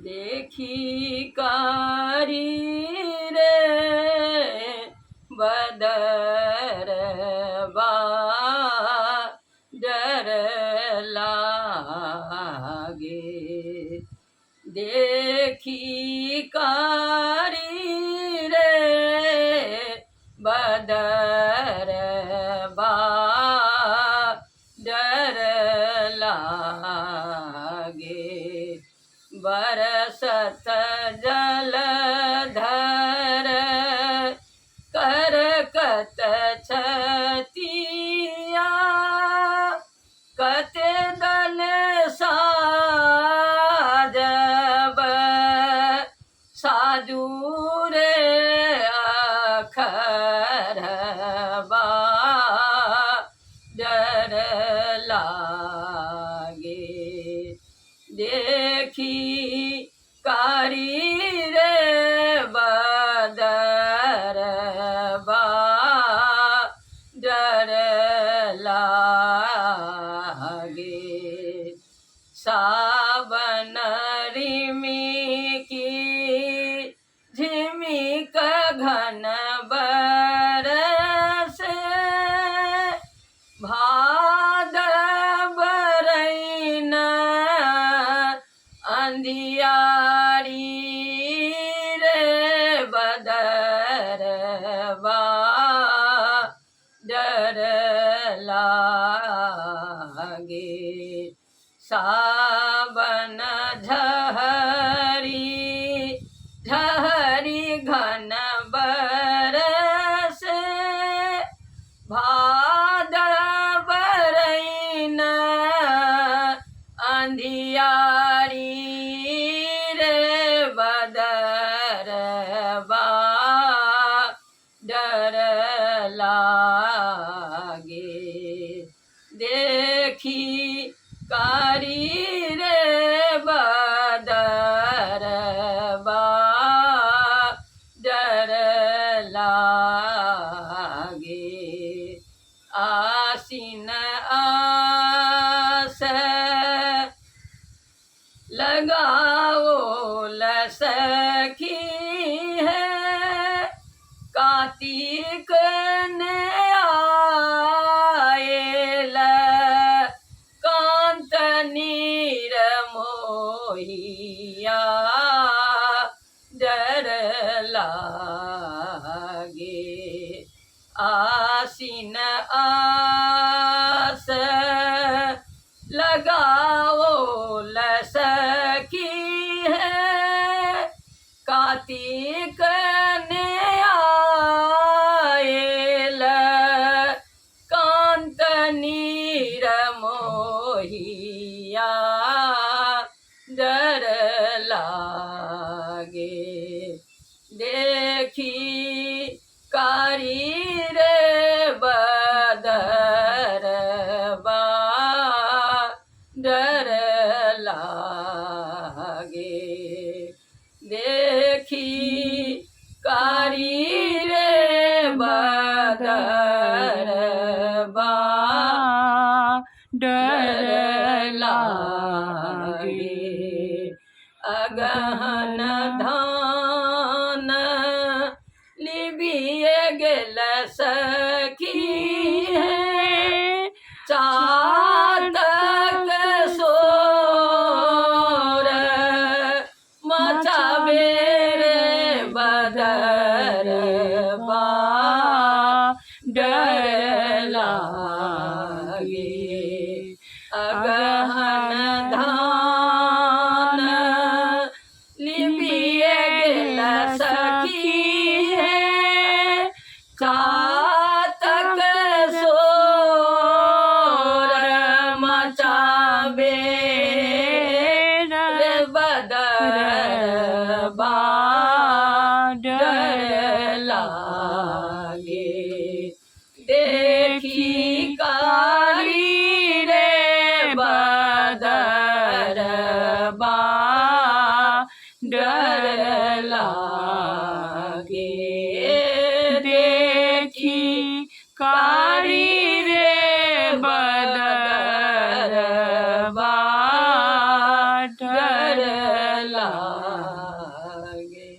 देखी कारी रे बदरवा डर लागे। देखी कारी रे बदरवा डर लागे। बरसत जलधर करकत छतिया कते दल साजब साजू रे अखरवा डर लागे। देखी कारी रे बदरवा डर लागे। सावन रिमी की झिमिक घन बरस भादव रैन अंधियारी रे बदरवा डर लागे। सावन झहरी झहरी घन बरस भादव रैन अंधियारी रे बदरवा डर लागे। देखी कारी रे बदरवा डर लागे। आसीन आस लगाओ लसखी है कार्तिक ने आएल कांत नीर मोहिया डर लागे। आसीन आस लगाओ लसखी है कार्तिक ने आएल कांत नीर मोहिया डर लागे। देखी कारी रे बदरवा डर लागे। देखी कारी रे बदरवा डर लागे। अगहन धान लिबिए गेल सखी है चातक सोर मचावे रे बदरवा डर लागे। अगहन धान लिबिए गेल सखी है चातक सोर मचावे रे बदरवा डर लागे। देखी कारी रे बदरवा डर लागे।